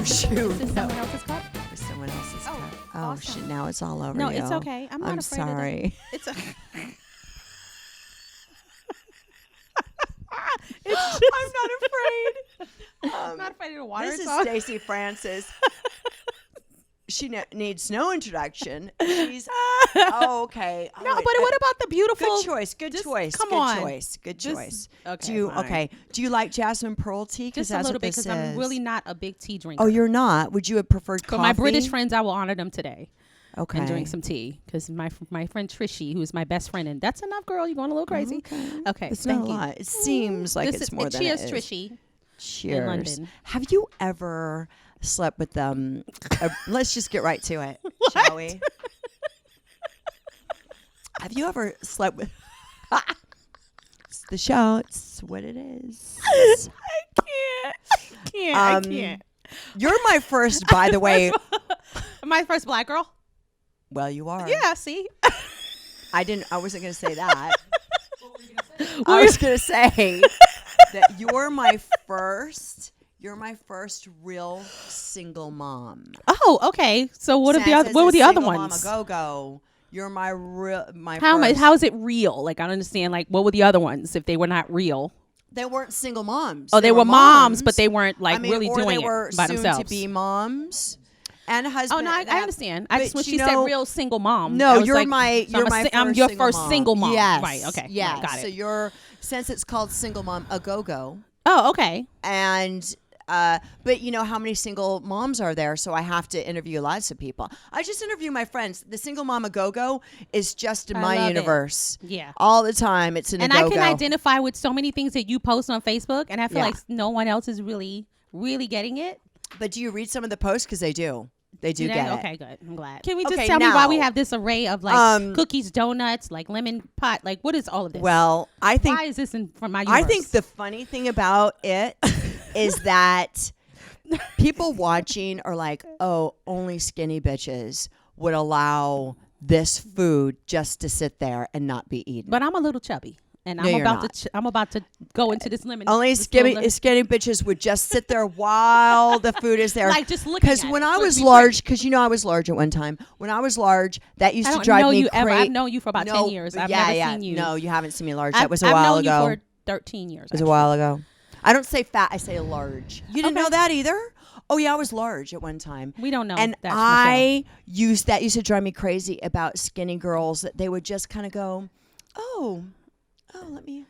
shoot. Is this someone else's cup? It's someone else's cup. Oh, awesome. shit, now it's all over No, you. it's okay. I'm not afraid sorry. of that. It's okay. I'm not afraid. I'm not afraid of the water. This is Stacy Francis. She needs no introduction. She's okay. No, but what about the beautiful? Good choice. Good choice. Come good on. choice. Good choice. Okay. Do you like jasmine pearl tea? Just a little bit because I'm really not a big tea drinker. Oh, you're not. Would you have preferred coffee? For my British friends, I will honor them today. Okay. And drink some tea because my friend Trishy, who is my best friend, and that's enough, girl. You're going a little crazy. Okay. It's thank not a you. lot. It seems like it's more than it is. Cheers, Trishy. Cheers. In London. Have you ever slept with them? Let's just get right to it, shall we? Have you ever slept with? It's the show. It's what it is. I can't. You're my first, by the way. My first black girl. Well, you are. Yeah. See. I wasn't going to say that. I was going to say that you're my first real single mom. Oh, okay. So what were the other ones? Mama go. You're my How is it real? Like I don't understand. Like what were the other ones if they were not real? They weren't single moms. Oh, they were moms, but they weren't like really doing it by themselves. Soon to be moms and husbands. Oh no, I understand. I just when she said real single mom. No, I'm your first single mom. Yes. Right. Okay. Yeah. Got it. So since it's called single mom, a go. Oh, okay. And but you know how many single moms are there? So I have to interview lots of people. I just interview my friends. The single mom a go is just in my universe. Yeah. All the time. It's in a go-go. And I can identify with so many things that you post on Facebook, and I feel like no one else is really getting it. But do you read some of the posts? Because they do. They do get it. Okay, good. I'm glad. Can we just tell me why we have this array of like cookies, donuts, like lemon pot? Like, what is all of this? Well, I think why is this from my universe? I think the funny thing about it is that people watching are like, oh, only skinny bitches would allow this food just to sit there and not be eaten. But I'm a little chubby. And I'm about to go into this lemon. Only skinny bitches would just sit there while the food is there. Like just looking at it. Because when I was large, because I was large at one time. When I was large, that used to drive me crazy. I've known you for about 10 years. I've never seen you. No, you haven't seen me large. That was a while ago. I've known you for 13 years. It was a while ago. I don't say fat. I say large. You didn't know that either? Oh, yeah, I was large at one time. We don't know. And that used to drive me crazy about skinny girls, that they would just kind of go, oh, let me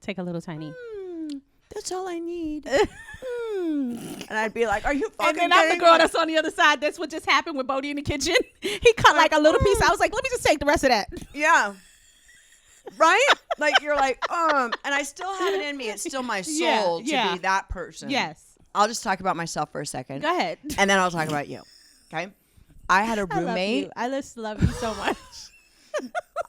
take a little tiny. That's all I need. And I'd be like, are you fucking kidding me? And then I'm the girl that's on the other side. That's what just happened with Bodie in the kitchen. He cut like a little piece. I was like, let me just take the rest of that. Yeah. Right? Like, you're like, and I still have it in me. It's still my soul to be that person. Yes. I'll just talk about myself for a second. Go ahead. And then I'll talk about you. Okay? I had a roommate. I just love you so much.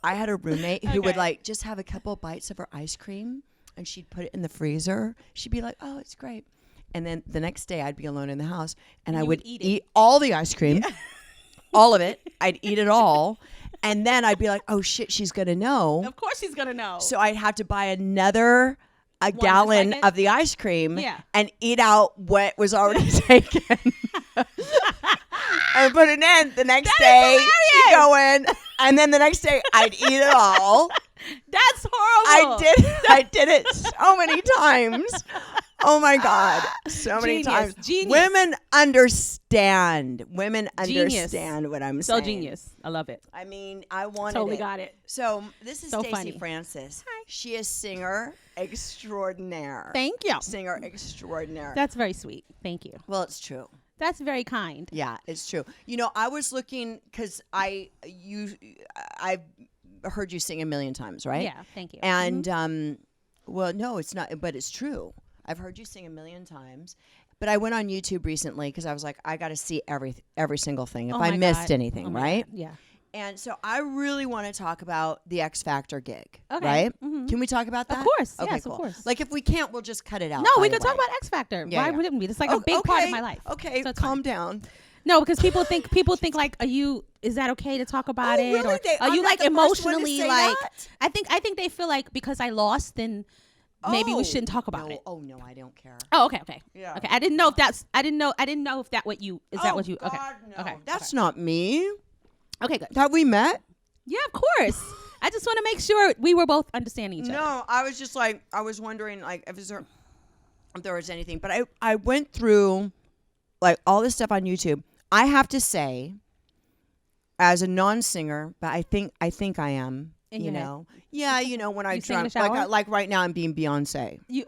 I had a roommate who would like just have a couple bites of her ice cream and she'd put it in the freezer. She'd be like, oh, it's great. And then the next day I'd be alone in the house and I would eat all the ice cream, all of it. I'd eat it all. And then I'd be like, oh shit, she's going to know. Of course she's going to know. So I'd have to buy a gallon of the ice cream and eat out what was already taken. And put it in the next day. She'd go in. And then the next day I'd eat it all. That's horrible. I did it so many times. Oh my God. So many times. Genius. Women understand. Women understand what I'm saying. So genius. I love it. I mean, I wanted totally got it. So this is so Stacy Francis. Hi. She is singer extraordinaire. Thank you. Singer extraordinaire. That's very sweet. Thank you. Well, it's true. That's very kind. Yeah, it's true. You know, I was looking because I've heard you sing a million times, right? Yeah, thank you. And well, no, it's not, but it's true. I've heard you sing a million times. But I went on YouTube recently because I was like, I got to see every single thing if I missed anything, right? God. Yeah. And so I really want to talk about the X Factor gig, okay. right? Can we talk about that? Of course. Okay, yes, cool. of course. Like if we can't, we'll just cut it out. No, we can talk about X Factor. Yeah, Why wouldn't we? It's like a big part of my life. Okay, so calm down. No, because people think like, is that okay to talk about it? Really? Or are you like emotionally like? I think they feel like because I lost, then maybe we shouldn't talk about it. Oh no, I don't care. Oh, okay. Yeah. Okay. I didn't know if that what you is that what you okay. God, no. Okay. That's not me. Okay, good. Have we met? Yeah, of course. I just want to make sure we were both understanding each other. No, I was just like, I was wondering like if there was anything. But I went through like all this stuff on YouTube. I have to say, as a non-singer, but I think I am. In you your know, yeah, you know when I You sing in the drum shower? like right now I'm being Beyonce. You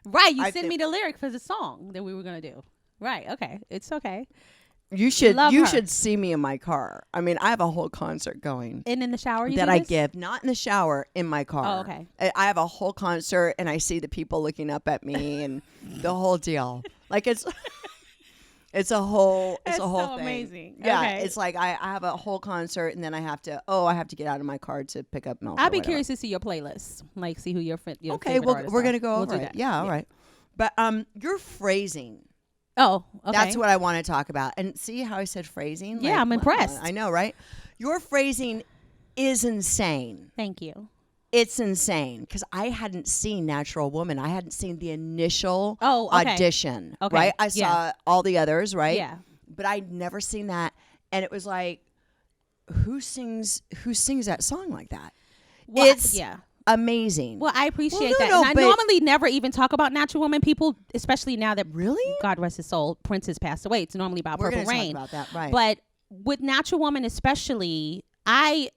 right, you I sent think- me the lyric for the song that we were going to do. Right, okay. It's okay. You should Love her. should see me in my car. I mean, I have a whole concert going And in the shower you that do I this? give, not in the shower, in my car. Oh, okay. I have a whole concert, and I see the people looking up at me, and the whole deal. Like it's a whole That's a whole so thing. amazing. Yeah, Okay. it's like I have a whole concert, and then I have to get out of my car to pick up milk. I'd or be whatever. curious to see your playlist. Like see who your Okay, favorite well, artists we're are. gonna go We'll over do it. that. Yeah, all right. But your phrasing. Oh, okay. That's what I want to talk about. And see how I said phrasing? Yeah, I'm impressed. I know, right? Your phrasing is insane. Thank you. It's insane because I hadn't seen Natural Woman. I hadn't seen the initial Okay. audition, Okay, right? I yeah. saw all the others, right? Yeah. But I'd never seen that. And it was like, who sings that song like that? Well, It's yeah. amazing. Well, I appreciate no, that. no, and I but- normally never even talk about Natural Women. People, especially now that Really? God rest his soul, Prince has passed away. It's normally about We're Purple going to Rain. talk about that, right? But with Natural Woman especially, I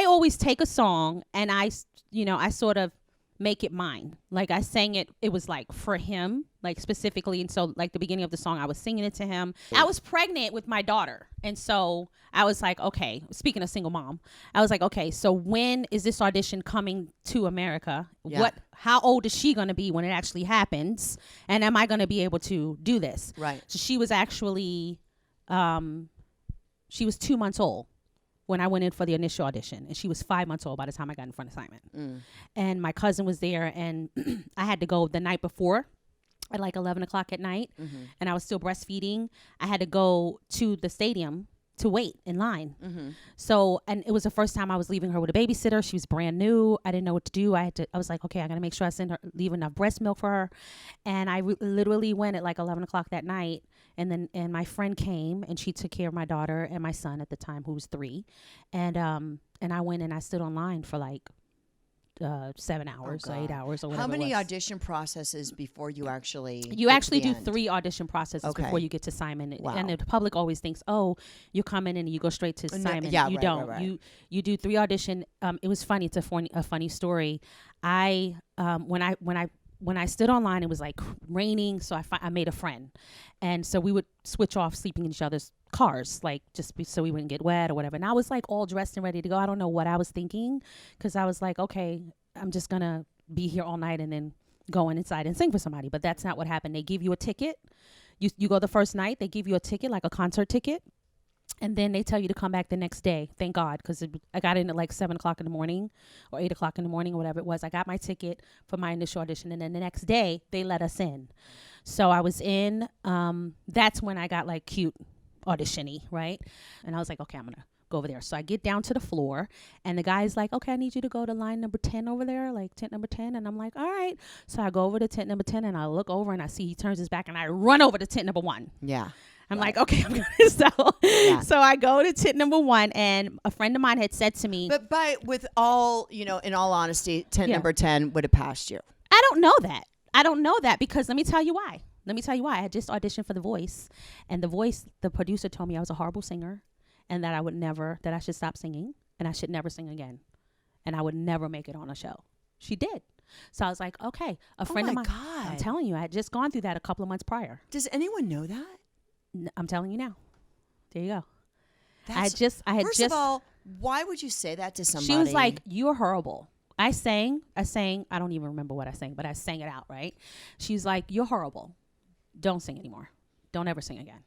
always take a song and I sort of make it mine. Like I sang it, it was like for him, like specifically. And so like the beginning of the song, I was singing it to him. I was pregnant with my daughter. And so I was like, okay, speaking of single mom, I was like, okay, so when is this audition coming to America? Yeah. How old is she going to be when it actually happens? And am I going to be able to do this? Right. So she was actually, she was 2 months old when I went in for the initial audition, and she was 5 months old by the time I got in front of Simon. And my cousin was there, and I had to go the night before at like 11 o'clock at night, and I was still breastfeeding. I had to go to the stadium to wait in line. So, and it was the first time I was leaving her with a babysitter. She was brand new. I didn't know what to do. I was like, okay, I got to make sure I leave enough breast milk for her. And I literally went at like 11 o'clock that night. And my friend came and she took care of my daughter and my son at the time, who was 3. And I went and I stood online for like 7 hours or 8 hours or whatever. How many it was. audition processes before you actually You get actually to the do end? 3 audition processes Okay. before you get to Simon. Wow. And the public always thinks, oh, you come in and you go straight to No, Simon. yeah, you right, don't. right. You do 3 audition. It was funny. It's a funny story. When I stood online, it was like raining, so I made a friend, and so we would switch off sleeping in each other's cars, like so we wouldn't get wet or whatever. And I was like all dressed and ready to go. I don't know what I was thinking, because I was like, okay, I'm just gonna be here all night and then go inside and sing for somebody. But that's not what happened. They give you a ticket. You go the first night. They give you a ticket, like a concert ticket. And then they tell you to come back the next day. Thank God, because I got in at like 7 o'clock in the morning or 8 o'clock in the morning or whatever it was. I got my ticket for my initial audition. And then the next day, they let us in. So I was in. That's when I got like cute audition-y, right? And I was like, okay, I'm going to go over there. So I get down to the floor. And the guy's like, okay, I need you to go to line number 10 over there, like tent number 10. And I'm like, all right. So I go over to tent number 10 and I look over and I see he turns his back and I run over to tent number 1. Yeah. I'm like, okay, I'm gonna so I go to tent number 1, and a friend of mine had said to me, But with all, in all honesty, tent Yeah. number 10 would have passed you. I don't know that because let me tell you why. I had just auditioned for The Voice, and the producer told me I was a horrible singer, and that I should stop singing, and I should never sing again, and I would never make it on a show. She did. So I was like, okay, a friend of mine. God. I'm telling you, I had just gone through that a couple of months prior. Does anyone know that? I'm telling you now. There you go. First of all, why would you say that to somebody? She was like, you're horrible. I sang, I don't even remember what I sang, but I sang it out, right? She's like, you're horrible. Don't sing anymore. Don't ever sing again.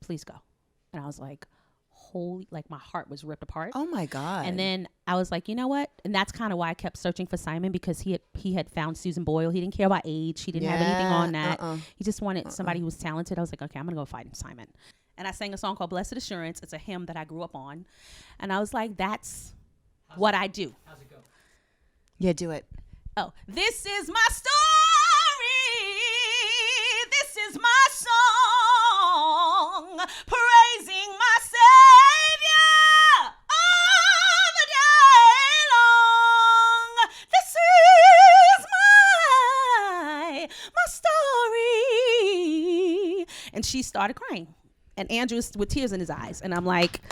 Please go. And I was like, holy, like my heart was ripped apart. Oh my God. And then I was like, you know what? And that's kind of why I kept searching for Simon, because he had found Susan Boyle. He didn't care about age. He didn't have anything on that. He just wanted somebody who was talented. I was like, okay, I'm going to go find Simon. And I sang a song called Blessed Assurance. It's a hymn that I grew up on. And I was like, that's what I do. How's it go? Yeah, do it. Oh, this is my story. This is my song, praising my Savior all the day long. This is my story. And she started crying. And Andrew's with tears in his eyes. And I'm like,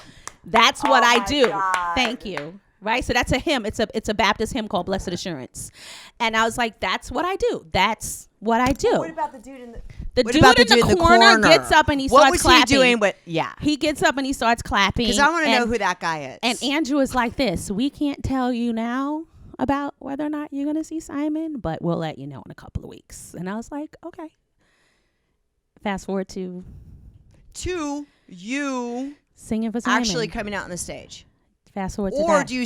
that's what I do. God. Thank you. Right? So that's a hymn. It's a Baptist hymn called Blessed Assurance. And I was like, that's what I do. That's what I do. What about the dude in the dude in the corner gets up and he starts clapping. What was he doing with, He gets up and he starts clapping. Because I want to know who that guy is. And Andrew is like this. We can't tell you now about whether or not you're going to see Simon, but we'll let you know in a couple of weeks. And I was like, okay. Fast forward to you singing for Simon. Actually coming out on the stage. Fast forward to or that. do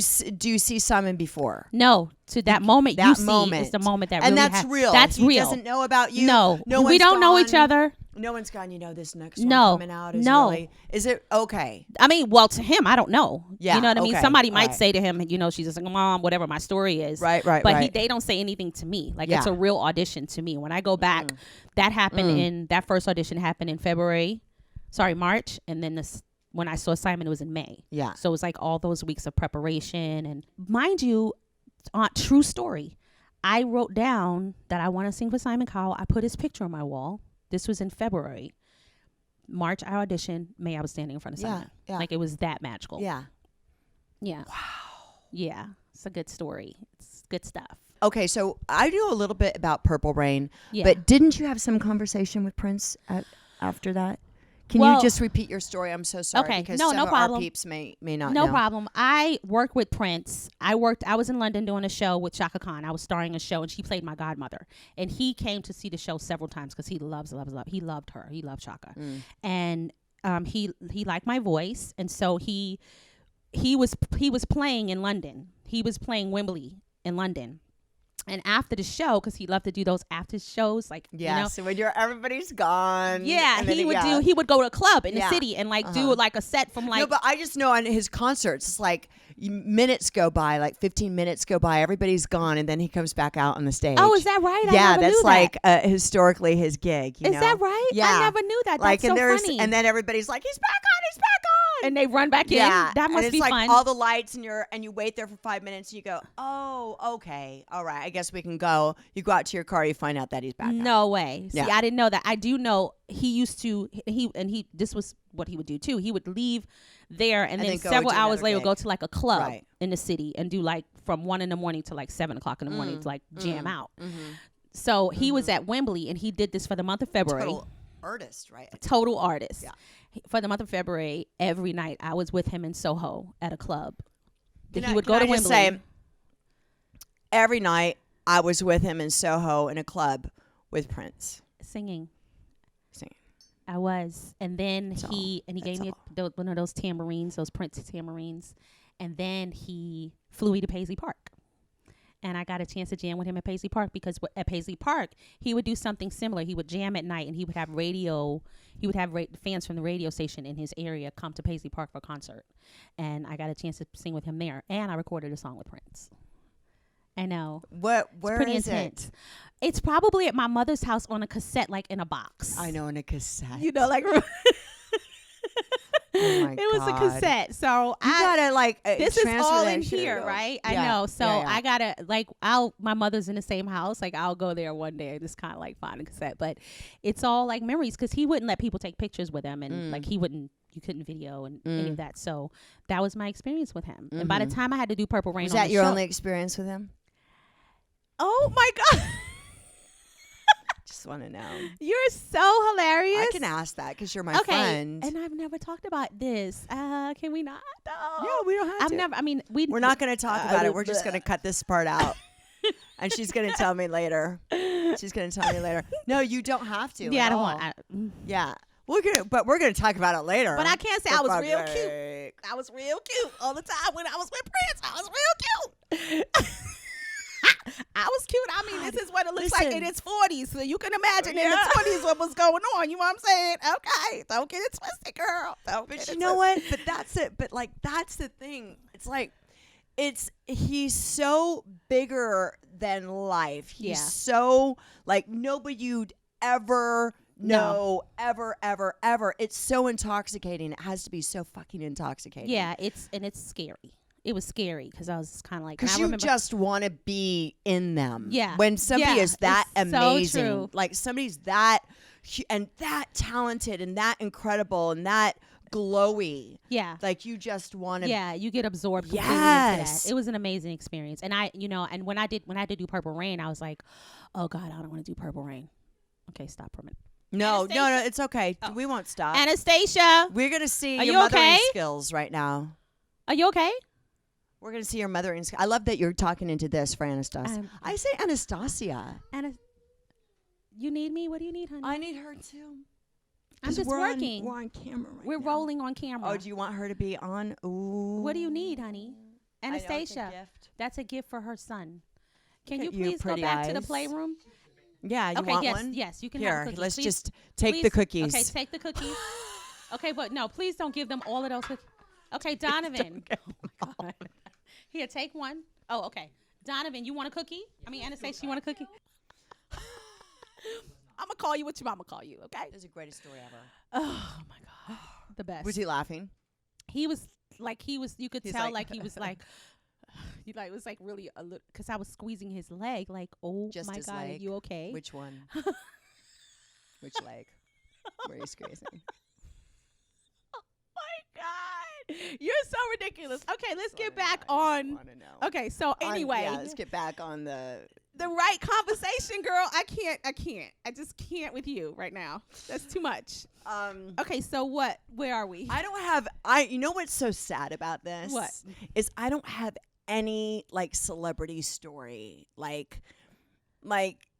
you see Simon before? No, to that moment you see is the moment that really that's real. That's real. He doesn't know about you. No, we don't know each other. No one's gone. This next one coming out is really. Is it okay? I mean, well, to him, I don't know. Yeah, you know what I mean. Okay. Somebody might say to him, she's just like, Mom, whatever my story is. Right. But they don't say anything to me. Like it's a real audition to me. When I go back, that happened that first audition happened in March, and then when I saw Simon, it was in May. Yeah. So it was like all those weeks of preparation. And mind you, true story. I wrote down that I want to sing for Simon Cowell. I put his picture on my wall. This was in February. March, I auditioned. May, I was standing in front of Simon. Yeah. Like it was that magical. Yeah. Yeah. Wow. Yeah. It's a good story. It's good stuff. Okay, so I knew a little bit about Purple Rain, yeah. But didn't you have some conversation with Prince after that? Can you just repeat your story? I'm so sorry. Okay. Because no some of problem. Our peeps may not know. No problem. I worked with Prince. I was in London doing a show with Shaka Khan. I was starring a show, and she played my godmother. And he came to see the show several times because he loves. He loved her. He loved Shaka. And he liked my voice, and so he was playing in London. He was playing Wembley in London. And after the show, because he loved to do those after shows, like so when everybody's gone, he would go to a club in the city and do like a set from like. No, but I just know on his concerts, it's like minutes go by, like 15 minutes go by, everybody's gone, and then he comes back out on the stage. Oh, is that right? Yeah, that's like historically his gig. Is that right? Yeah, I never knew that. That's so funny. And then everybody's like, he's back on. And they run back in. That must be like fun. All the lights and you wait there for 5 minutes and you go, oh, okay, all right, I guess we can go. You go out to your car, you find out that he's back. No way. See, I didn't know that. I do know he used to. This was what he would do too. He would leave there and then several hours later go to like a club in the city and do like from 1 a.m. to like 7 o'clock in the morning to like jam out. So he was at Wembley and he did this for the month of February. Total artist, right? Total artist. Yeah. For the month of February, every night I was with him in Soho at a club. He would go to Wembley. Just say, every night I was with him in Soho in a club with Prince. Singing. I was. And then he gave me one of those tambourines, those Prince tambourines. And then he flew me to Paisley Park. And I got a chance to jam with him at Paisley Park because at Paisley Park, he would do something similar. He would jam at night and he would have fans from the radio station in his area come to Paisley Park for a concert. And I got a chance to sing with him there. And I recorded a song with Prince. I know. Where is intense. It's probably at my mother's house on a cassette, like in a box. I know, in a cassette. Like... Oh my it was a cassette, so you gotta like this is all in here, right? Yeah. I know, so I gotta like my mother's in the same house. Like I'll go there one day and just kind of like find a cassette, but it's all like memories because he wouldn't let people take pictures with him, and like you couldn't video and any of that. So that was my experience with him. And by the time I had to do Purple Rain, was that your only experience with him? Oh my God. Just want to know. You're so hilarious. I can ask that because you're my friend. And I've never talked about this. Can we not? No. Yeah, we don't have to. We're not going to talk about it. We're just going to cut this part out. And she's going to tell me later. No, you don't have to. Yeah, I don't want. Yeah. We're gonna talk about it later. But I can't say I was real cute. I was real cute all the time when I was with Prince. I was real cute. I was cute. I mean, this is what it looks like in its 40s. So you can imagine in the 20s what was going on. You know what I'm saying? Okay. Don't get it twisted, girl. But you know what? But that's it. But like, that's the thing. It's like, he's so bigger than life. He's Yeah. so like nobody you'd ever know, ever. It's so intoxicating. It has to be so fucking intoxicating. Yeah, it's scary. It was scary because I was kind of like, because you just want to be in them. Yeah. When somebody is that it's amazing, so true. like somebody's that and that talented and that incredible and that glowy. Yeah. Like you just want to. Yeah, you get absorbed completely Yes. into that. It was an amazing experience. And and when I had to do Purple Rain, I was like, oh God, I don't want to do Purple Rain. Okay, stop for a minute. No, it's okay. Oh. We won't stop. Anastasia, We're gonna see Are your you mothering okay? skills right now. are you okay? We're gonna see your mothering skills. I love that you're talking into this for Anastasia. I say Anastasia. You need me? What do you need, honey? I need her too. I'm just working. We're on camera right We're now. rolling on camera. Oh, do you want her to be on? Ooh. What do you need, honey? I know, it's a Anastasia, gift. that's a gift for her son. Can Look you at you, please go pretty back to the eyes. playroom? Yeah, you Okay, want yes, one? yes, you can Here, have a cookie. let's Please- just take the please- cookies. Okay, take the cookies. Okay, but no, please don't give them all of those cookies. Okay, Donovan. Oh my God. Here, take one. Oh, okay. Donovan, you want a cookie? I mean, Anastasia, you want a cookie? I'm going to call you what your mama call you, okay? This is the greatest story ever. Oh, my God. The best. Was he laughing? He was, you could He's tell, like- he was like, it was like really, because I was squeezing his leg, like, oh Just my his God, are leg? you okay? Which one? Which leg? Were you squeezing? My God. You're so ridiculous. Okay, let's get back I on. want to know. Okay, so anyway, yeah, let's get back on the. the right conversation, girl. I can't. I just can't with you right now. That's too much. Okay, so what? Where are we? I don't have. You know what's so sad about this? What? Is I don't have any like celebrity story like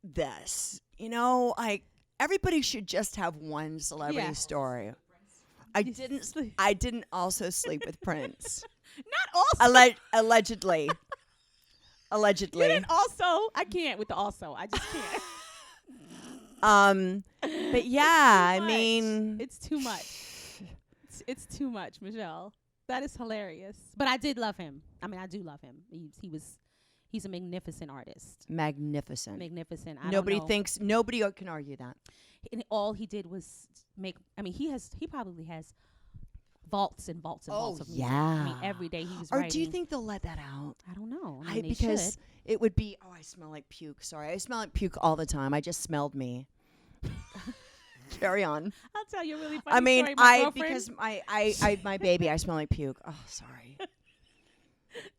this. You know, like everybody should just have one celebrity Yeah. story. I didn't also sleep with Prince. Not also. Allegedly. You didn't also. I can't with the also. I just can't. But yeah, I Much. mean, it's too much. It's too much, Michelle. That is hilarious. But I did love him. I mean, I do love him. He's a magnificent artist. magnificent. Magnificent. Nobody can argue that. And all he did was make. I mean, he probably has vaults and vaults and vaults of music. I mean, yeah. every day he was Or writing. do you think they'll let that out? I don't know. I mean, they Because should. it would be. Oh, I smell like puke. Sorry, I smell like puke all the time. I just smelled me. Carry on. I'll tell you a really funny I mean, story. My girlfriend, because my baby, I smell like puke. Oh, sorry.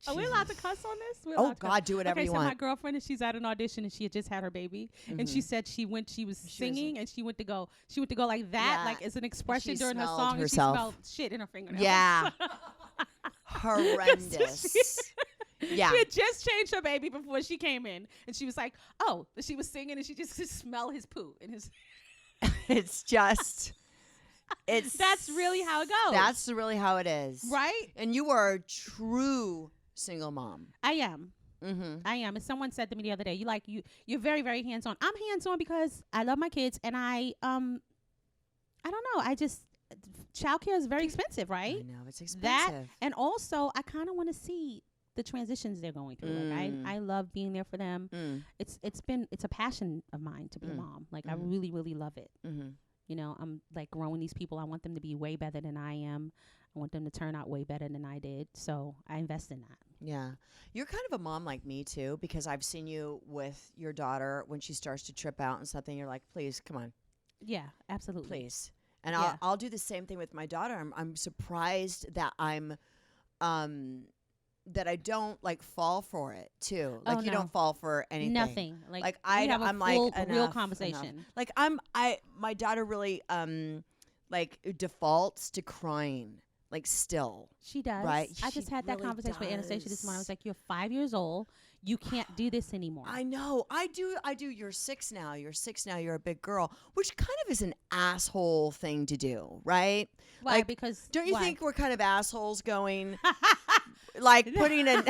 are we allowed to cuss on this? We're Oh allowed to cuss. God, do whatever Okay, you so my want. girlfriend, and she's at an audition, and she had just had her baby, and she said she was singing, and she went to go like that, Yeah. like as an expression She during her smelled song, herself. and she smelled shit in her fingernails. Yeah. Horrendous. Yeah. She had just changed her baby before she came in, and she was like, "Oh," she was singing, and she just could smell his poo in his. It's just. That's really how it goes. That's really how it is. right. And you are a true single mom. I am. Mm-hmm. I am. And someone said to me the other day, you're very, very hands on. I'm hands on because I love my kids, and I don't know. Childcare is very expensive, right? I know it's expensive. That, and also I kind of want to see the transitions they're going through. Like I love being there for them. It's a passion of mine to be a mom. Like I really, really love it. Mm-hmm. You know, I'm like growing these people. I want them to be way better than I am. I want them to turn out way better than I did. So I invest in that. Yeah. You're kind of a mom like me, too, because I've seen you with your daughter when she starts to trip out and something. You're like, please, come on, Yeah, absolutely. please. And Yeah. I'll do the same thing with my daughter. I'm surprised that that I don't like fall for it too. Like you no. don't fall for anything. Nothing. Like Like we have I'm a like full, enough, real enough. conversation. Like my daughter really like defaults to crying like still. She does. Right, I she just had that really conversation with Anastasia this morning. I does. was like, "You're 5 years old. You can't do this anymore." I know. I do. You're 6 now. You're a big girl, which kind of is an asshole thing to do, right? Why? Like, Because don't you why? think we're kind of assholes going like putting an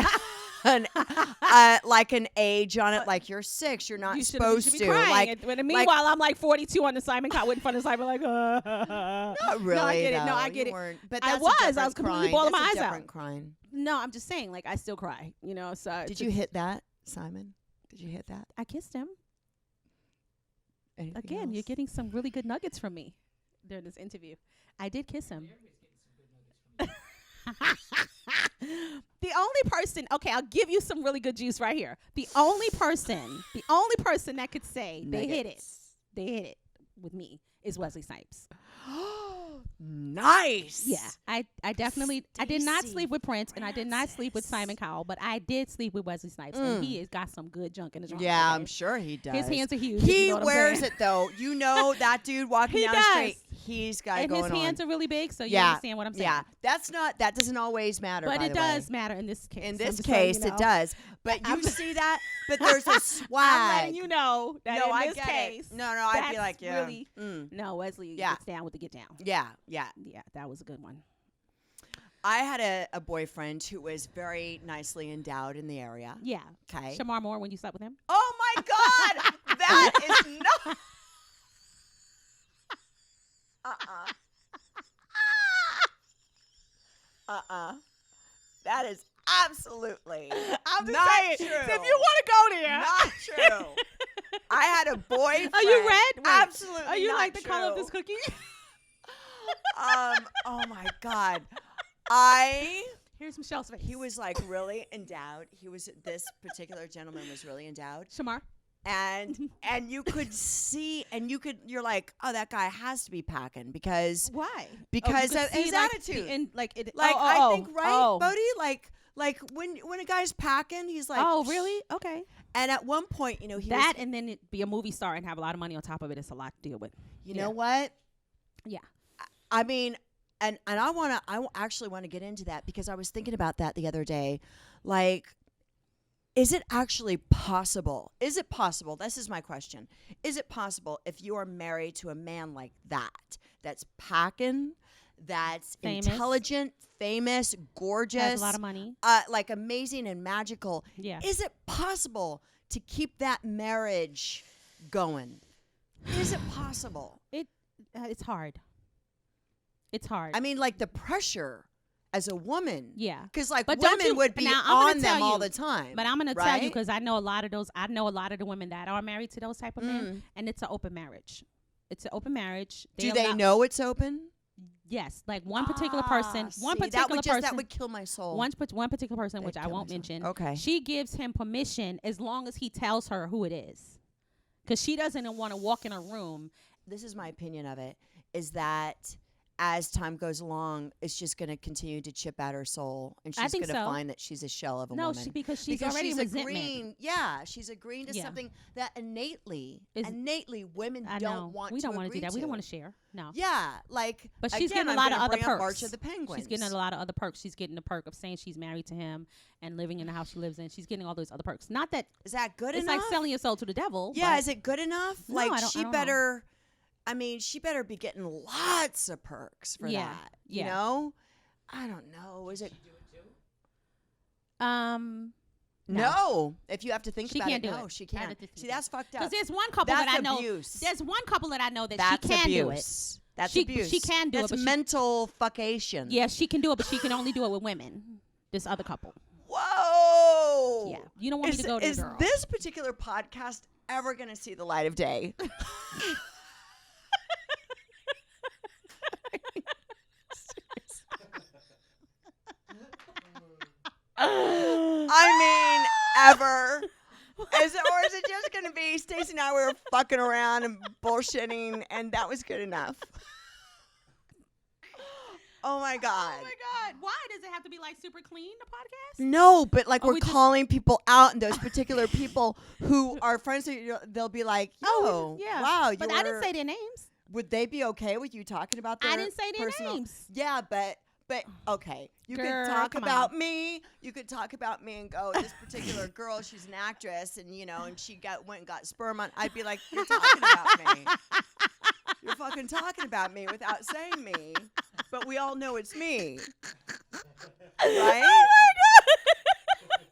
like an age on it, like you're 6, you're not supposed be to. Crying. And meanwhile, I'm like 42 on the Simon Cowell in front of Simon, like, not really. No, I get though. it. No, I get You it. weren't. But I that's was completely bawling my eyes out. Crying. No, I'm just saying, like, I still cry. So did you hit that, Simon? Did you hit that? I kissed him. Anything Again, else? you're getting some really good nuggets from me during this interview. I did kiss him. The only person, okay, I'll give you some really good juice right here. The only person that could say they hit it with me is Wesley Snipes. Nice. Yeah, I definitely, I did not Stacy sleep with Prince and I did not sleep with Simon Cowell, but I did sleep with Wesley Snipes and he has got some good junk in his arm. Yeah, I'm sure he does. His hands are huge. He you know wears it though. That dude walking down the street, he's got it going on. And his hands are really big, so you understand what I'm saying. Yeah, that doesn't always matter. But by it the does way. matter in this case. In this case, it does. But you see that? But there's a swag. I'm letting you know that no, in I this get case. it. No, I'd be like, yeah. Really, no, Wesley gets down with the get down. Yeah. Yeah, that was a good one. I had a boyfriend who was very nicely endowed in the area. Yeah. Okay. Shamar Moore, when you slept with him? Oh my God! That is not. That is absolutely I'm just not saying. true. If you want to go there. Not true. I had a boyfriend. Are you red? Wait, Absolutely. Are you not like the true. color of this cookie? Oh my God. Here's Michelle's face. He was like really endowed. This particular gentleman was really endowed. Shamar. And you could see, you're like, oh, that guy has to be packing because Why? Because of his attitude. I think, right, Bodie? Like when a guy's packing, he's like, oh, really? Okay. And at one point, he that, and then be a movie star and have a lot of money on top of it. It's a lot to deal with. You know what? Yeah. I mean, and I actually want to get into that because I was thinking about that the other day. Like, is it actually possible? Is it possible? This is my question. Is it possible if you are married to a man like that's packing, that's famous, intelligent, famous, gorgeous, has a lot of money, like amazing and magical? Yeah. Is it possible to keep that marriage going? Is it possible? It's hard. It's hard. I mean, like the pressure as a woman. Yeah. Because like but women would be on them all the time. But I'm going to tell you because I know a lot of the women that are married to those type of men, and it's an open marriage. It's an open marriage. Do they know it's open? Yes. Like one particular person. That would kill my soul. One particular person, which I won't mention. Okay. She gives him permission as long as he tells her who it is. Because she doesn't want to walk in a room. This is my opinion of it, is that as time goes along, it's just going to continue to chip at her soul, and she's going to find that she's a shell of a woman. No, because she's already resentment. She's agreeing to something that innately women don't want to We don't want to do that. We don't want to to share. No. Yeah, like. But she's getting a lot of other perks. March of the Penguins. She's getting a lot of other perks. She's getting the perk of saying she's married to him and living in the house she lives in. She's getting all those other perks. Not that is that good enough? It's like selling your soul to the devil. Yeah, is it good enough? No, like I don't know. I mean, she better be getting lots of perks for that. You know? I don't know. Is it? No. If you have to think about it, no, she can't. See, that's fucked up. Because there's one couple that I know. There's one couple that I know that she can do it. That's abuse. She can do it. That's mental fuckation. Yeah, she can do it, but she can only do it with women. This other couple. Whoa. Yeah. You don't want me to go to Is girl. this particular podcast ever going to see the light of day? I mean, ever. Is it just going to be Stacy and I were fucking around and bullshitting, and that was good enough? Oh my God. Oh my God. Why does it have to be like super clean, the podcast? No, but like we're calling people out, and those particular people who are friends, they'll be like, "Oh, yeah. Wow." But I didn't say their names. Would they be okay with you talking about their I didn't say their names. Yeah, but okay. You Girl, could talk about me. You could talk about me and go, this particular girl, she's an actress, and and she went and got sperm on. I'd be like, you're talking about me. You're fucking talking about me without saying me. But we all know it's me. Right? Oh my God.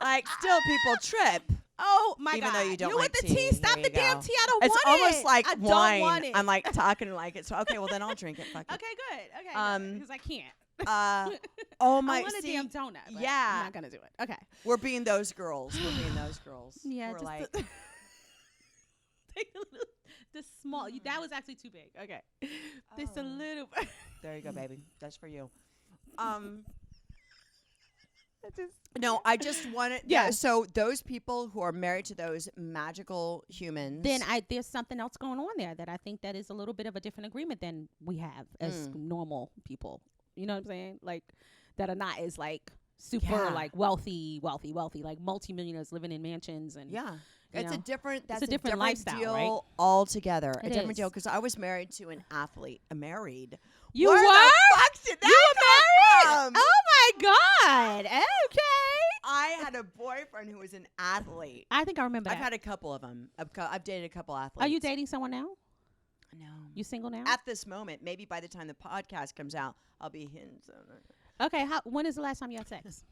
Like, still people trip. Oh my Even God! though you don't you like want the tea. tea? Stop Here the you damn go. tea! I don't It's want almost it. like I wine. don't want it. I'm like talking like it. So okay, well then I'll drink it. Fuck it. Okay, good. Okay, because I can't. Oh I my. want a See, damn donut. But yeah. I'm not gonna do it. Okay. we're being those girls. We're being those girls. Yeah, We're just like, Take a little, the small. That was actually too big. Okay. Just a little. there you go, baby. That's for you. No, I just wanted. Yeah. So those people who are married to those magical humans. Then there's something else going on there that I think that is a little bit of a different agreement than we have as normal people. You know what I'm saying? Like that are not as like super like wealthy, like multimillionaires living in mansions and It's a different. That's a different lifestyle, deal right? altogether. It a different is. deal because I was married to an athlete. Married. You Where were? the fuck did that come from? Oh my God. Okay. I had a boyfriend who was an athlete. I think I remember I've that. had a couple of them. I've dated a couple athletes. Are you dating someone now? No. You single now? At this moment, maybe by the time the podcast comes out, I'll be hitting. Okay. When is the last time you had sex?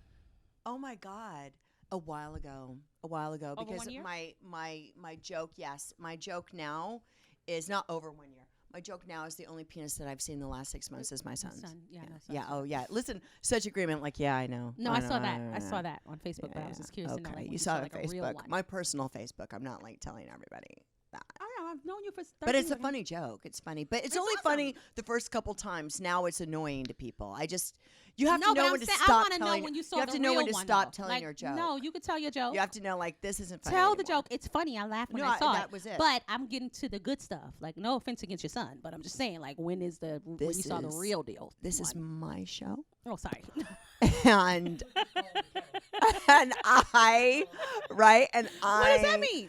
Oh my God. A while ago. Over Because 1 year? my joke, yes. My joke now is not over 1 year. My joke now is the only penis that I've seen the last 6 months is my son's. Yeah. Yeah. Oh, yeah. Listen, such agreement. Like, yeah, I know. No, I saw that. I saw that on Facebook, but I was just curious to know. Okay, Like, when you saw it like, on a real Facebook. one. My personal Facebook. I'm not like telling everybody that. I know. I've known you for 13 But it's a years. funny joke. It's funny. But it's only funny the first couple times. Now it's annoying to people. You have to know when to stop I want to telling. know when you saw You have the to know real when to one, stop though. telling Like, your joke. No, you could tell your joke. You have to know, like, this isn't funny Tell the anymore. joke. It's funny. I laughed when No, I saw that it. was it. But I'm getting to the good stuff. Like, no offense against your son, but I'm just saying, like, when you saw the real deal? This is one. my show. Oh, sorry. And and I, right? And What does that mean?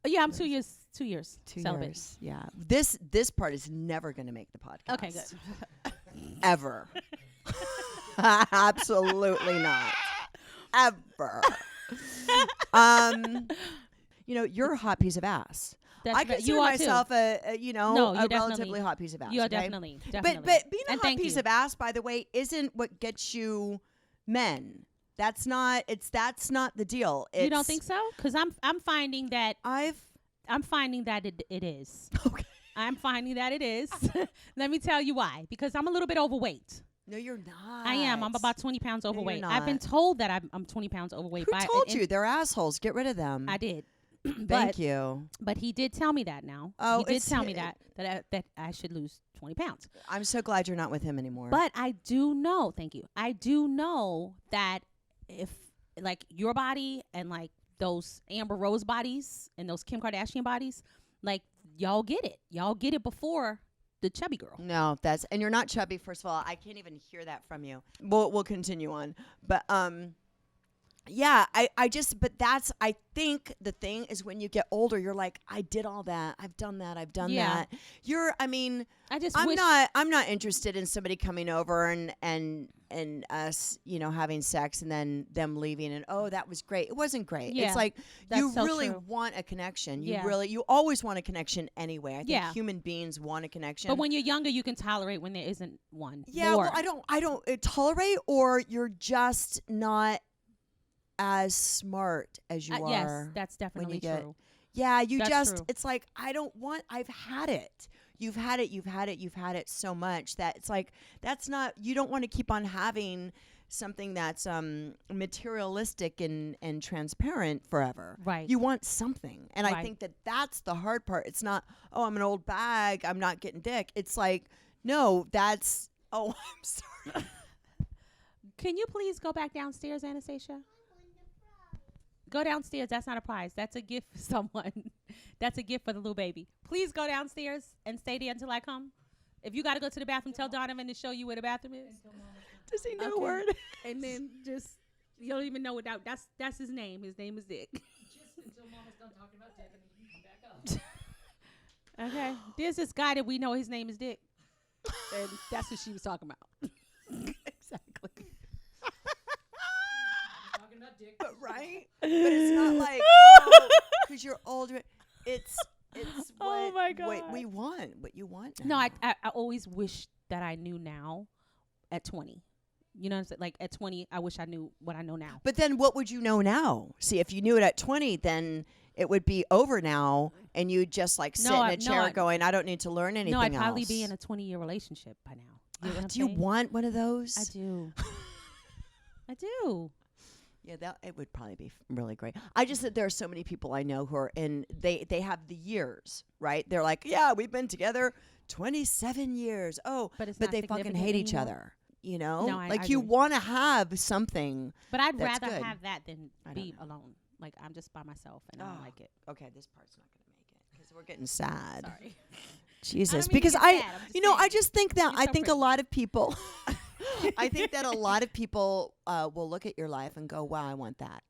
Yeah, I'm 2 years. 2 years. 2 celibate. years. Yeah. This part is never going to make the podcast. Okay, good. Ever. Absolutely not. Ever. You're a hot piece of ass. That's I right. consider You are myself too. a No, you're relatively definitely- hot piece of ass. You are okay? definitely. But being a And hot thank piece you. of ass, by the way, isn't what gets you men. That's not the deal. You don't think so? Because I'm finding that I'm finding that it is. okay. I'm finding that it is. Let me tell you why. Because I'm a little bit overweight. No, you're not. I am. I'm about 20 pounds you're overweight. not. I've been told that I'm 20 pounds overweight. Who told you? They're assholes. Get rid of them. I did. Thank you. But he did tell me that now. Oh, he did it's- tell me that I should lose 20 pounds. I'm so glad you're not with him anymore. But I do know, thank you. I do know that if like your body and like those Amber Rose bodies and those Kim Kardashian bodies, like y'all get it. Y'all get it before the chubby girl. No, and you're not chubby. First of all, I can't even hear that from you. We'll continue on, but yeah, I think the thing is when you get older, you're like, I did all that, I've done that. I'm not interested in somebody coming over and us, having sex and then them leaving and that was great. It wasn't great. Yeah, it's like you so really true. want a connection. Yeah. You always want a connection anyway. I think Yeah. human beings want a connection. But when you're younger, you can tolerate when there isn't one. Yeah, more. well, I don't tolerate, or you're just not as smart as you are. Yes, that's definitely get- true. Yeah, That's true. it's like, I've had it. You've had it so much that it's like, you don't want to keep on having something that's materialistic and transparent forever. Right. You want something. And I Right. think that's the hard part. It's not, I'm an old bag, I'm not getting dick. It's like, no, that's, I'm sorry. Can you please go back downstairs, Anastasia? Go downstairs. That's not a prize. That's a gift for someone. That's a gift for the little baby. Please go downstairs and stay there until I come. If you got to go to the bathroom, tell Donovan to show you where the bathroom is. Does he know Okay. word? And then just, you don't even know what that's his name. His name is Dick. Just until Mama's done talking about Dick, and then you can come back up. Okay. There's this guy that we know his name is Dick. And that's what she was talking about. Exactly. Talking about Dick. Right? But it's not like, because you're older. It's Oh what, my God. what we want, what you want. No, now. I always wish that I knew now at 20 You know what I'm saying? Like at 20, I wish I knew what I know now. But then what would you know now? See, if you knew it at 20, then it would be over now, and you'd just like sit in a chair going, I don't need to learn anything else. No, I'd probably be in a 20-year relationship by now. You know what I'm do you saying? want one of those? I do. I do. Yeah, it would probably be really great. I just that there are so many people I know who are in. They have the years, right? They're like, yeah, we've been together 27 years. Oh, but they fucking hate each other. You know, No, I you agree. want to have something. But I'd that's rather good. have that than I be don't know. alone. Like I'm just by myself and I don't like it. Okay, this part's not going to make it because we're getting sad. Sorry. Jesus, mean to because get sad, I'm just I saying. just think that You're I so think a pretty. lot of people, I think that a lot of people will look at your life and go, "Wow, I want that."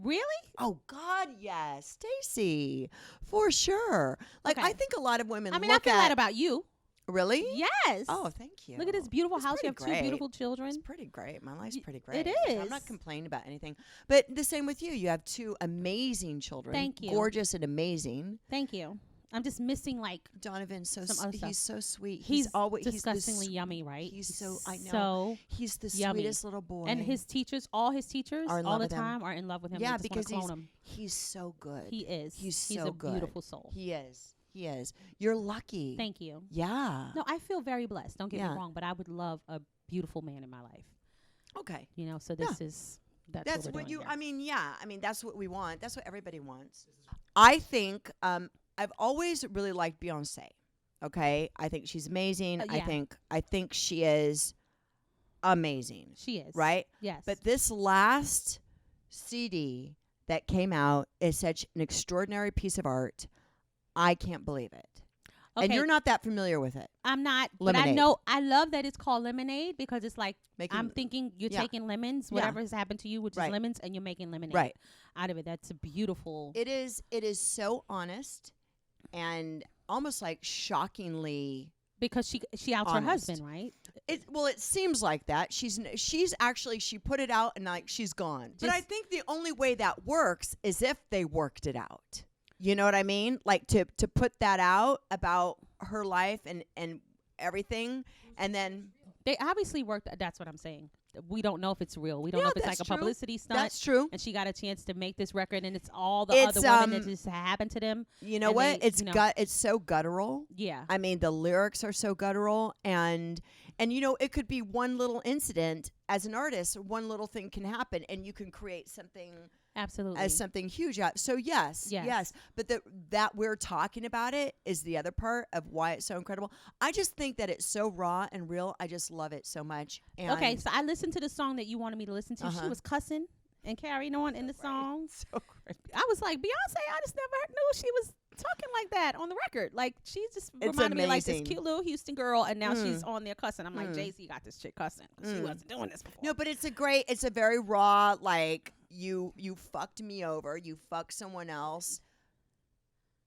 Really? Oh God, yes, Stacy, for sure. Like Okay. I think a lot of women. I mean, I look feel at that about you. really. Yes. Oh, thank you. Look at this beautiful It's house. You have pretty two great. beautiful children. It's pretty great. My life's Y- pretty it great. I'm not is. complaining about anything. But the same with you. You have two amazing children. Thank you. Gorgeous and amazing. Thank you. I'm just missing like Donovan's Some other stuff. he's so sweet. he's always disgustingly he's yummy, right? he's so I know. So He's the yummy. sweetest little boy. and his teachers, all his teachers, Are in all love the with him. time are in love with him. Yeah, They just wanna because clone him. he's so good. He is. He's He's so a good. beautiful soul. He is. He is. You're lucky. Thank you. Yeah. No, I feel very blessed. Don't get Yeah. me wrong, but I would love a beautiful man in my life. Okay. You know, so Yeah. this is that's That's what, we're what doing you. here. I mean, yeah. I mean, that's what we want. That's what everybody wants. I think. I've always really liked Beyonce. Okay, I think she's amazing. Yeah. I think she is amazing. She is Right. Yes, But this last CD that came out is such an extraordinary piece of art. I can't believe it. okay, And you're not that familiar with it. I'm not, but I Lemonade. know I love that it's called Lemonade because it's like Making, I'm thinking you're yeah. taking lemons, Yeah. whatever has happened to you, which Right. is lemons, and you're making lemonade right. out of it. That's a beautiful. It is so honest and almost like shockingly. Because she outs honest. her husband, right? It seems like that. She's actually she put it out and like she's gone. But I Just- think the only way that works is if they worked it out. You know what I mean? Like to put that out about her life and everything, and then They obviously worked. That's what I'm saying. We don't know if it's real. We don't Yeah, know if it's like that's a true. publicity stunt. that's true. And she got a chance to make this record, and it's all the It's, other women that just happened to them. You know And what? they, It's you know- it's so guttural. Yeah. I mean, the lyrics are so guttural, and you know, it could be one little incident as an artist. One little thing can happen, and you can create something Absolutely. as something huge out. So yes. Yes. But that we're talking about it is the other part of why it's so incredible. I just think that it's so raw and real. I just love it so much. And Okay, so I listened to the song that you wanted me to listen to. She Uh-huh. was cussing and carrying on in the song. so great. I was like, Beyonce, I just never knew she was talking like that on the record. Like, she just It's reminded me like this amazing. cute little Houston girl, and now Mm. she's on there cussing. I'm like, Mm. Jay-Z got this chick cussing. 'Cause She Mm. wasn't doing this before. No, but it's a very raw, like you fucked me over, you fucked someone else.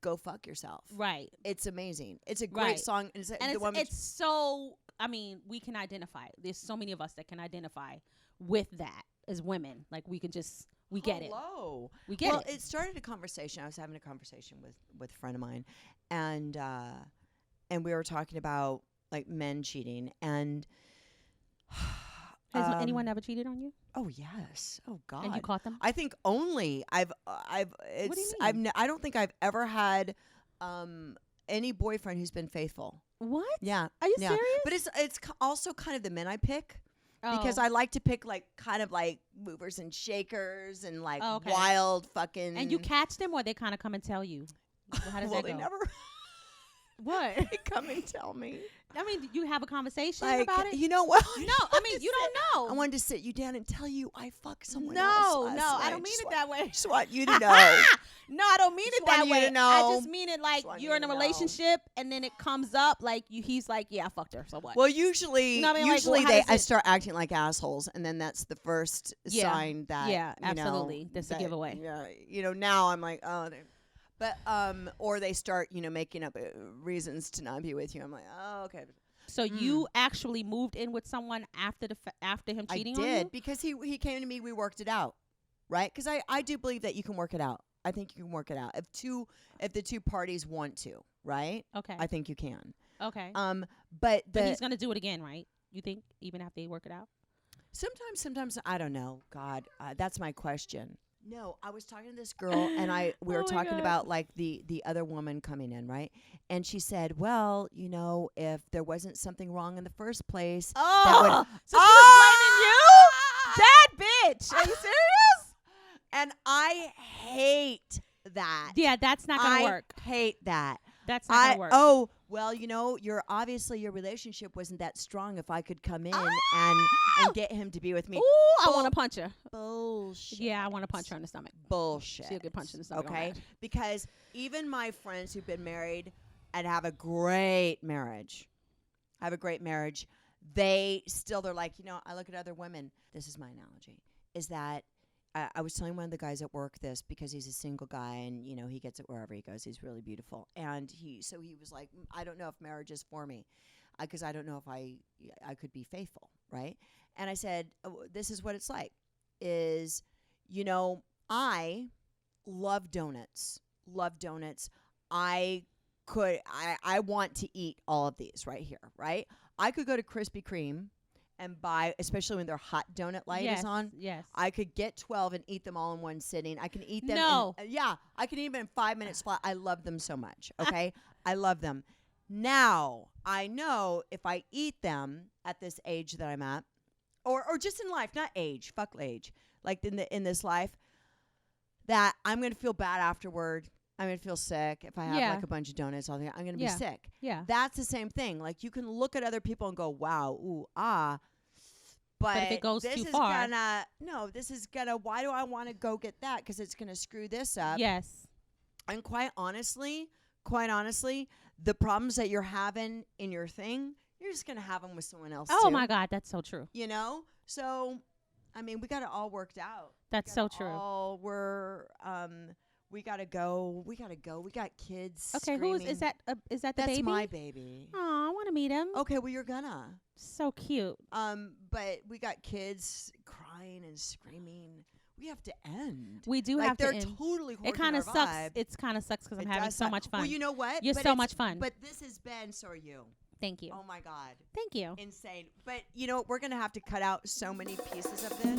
Go fuck yourself. Right. It's amazing. It's a great Right. song. And And it's so, I mean, we can identify. There's so many of us that can identify with that as women. Like, we can just, we get it. Hello. We get Well, it. it started a conversation. I was having a conversation with a friend of mine, and we were talking about like men cheating, and Has anyone ever cheated on you? Oh yes. Oh God. And you caught them? I think only do you I don't think I've ever had any boyfriend who's been faithful. What? Yeah. Are you Yeah. serious? But it's also kind of the men I pick. Because Oh. I like to pick like kind of like movers and shakers and like Oh, okay. wild fucking. And you catch them, or they kind of come and tell you? How does well, that they go? never What? they come and tell me. I mean, you have a conversation Like, about it? you know what? No, I mean, you don't know. I wanted to sit you down and tell you I fucked someone No, else. no, I don't mean it that way. Just want you to know. No, I don't mean Just it that want you way. to know. I just mean it like Just want you're you in a to know. relationship, and then it comes up like he's like, yeah, I fucked her. So what? Well, usually, You know what I mean? Like, well, how does I it- start acting like assholes, and then that's the first Yeah. sign that Yeah, you know, absolutely. That's a giveaway. Yeah, you know, now I'm like, oh, but or they start, you know, making up reasons to not be with you. I'm like, oh, okay. So you actually moved in with someone after after him cheating I on did you? because he came to me. We worked it out, right? Because I do believe that you can work it out. I think you can work it out if the two parties want to, right? Okay. I think you can. Okay. But But he's gonna do it again, right? You think even after they work it out? Sometimes I don't know. God, that's my question. No, I was talking to this girl, and we were Oh my talking God. about like the other woman coming in, right? And she said, "Well, if there wasn't something wrong in the first place, Oh, so she Ah! was blaming you? That bitch. Are you serious? And I hate that. Yeah, that's not gonna I work. hate that. That's not gonna work. Oh, well, your relationship wasn't that strong. If I could come in and get him to be with me, Ooh, I want to punch her. bullshit. Yeah, I want to punch her in the stomach. Bullshit. She'll get punched in the stomach. on Okay, that. because even my friends who've been married and have a great marriage, they're like, I look at other women. This is my analogy. Is that I was telling one of the guys at work this because he's a single guy and he gets it wherever he goes. He's really beautiful, and he was like, I don't know if marriage is for me, because I don't know if I could be faithful, right? And I said, this is what it's like. Is I love donuts. I want to eat all of these right here, right? I could go to Krispy Kreme and buy, especially when their hot donut light is on. Yes. I could get 12 and eat them all in one sitting. I can eat them. No. I can eat them in 5 minutes flat. I love them so much. Okay, I love them. Now I know if I eat them at this age that I'm at, or just in life, not age, fuck age, like in this life, that I'm gonna feel bad afterward. I'm gonna feel sick if I have like a bunch of donuts. I'm gonna be sick. Yeah. That's the same thing. Like you can look at other people and go, wow, ooh, ah. But if it goes this too is far, this is gonna. Why do I want to go get that? Because it's gonna screw this up. yes. And quite honestly, the problems that you're having in your thing, you're just gonna have them with someone else. Oh too, my God, that's so true. So, I mean, we got it all worked out. That's so true. We gotta go. We got kids. Okay, screaming. is that? Is that the That's baby? my baby. Oh, I want to meet him. Okay, well you're gonna. So cute. But we got kids crying and screaming. We have to end. We do like have to they're end. totally. It kind of sucks. It kind of sucks because I'm having so much fun. Well, you know what? You're But so much fun. But this has been. So are you. Thank you. Oh my God. Thank you. Insane. But we're gonna have to cut out so many pieces of this.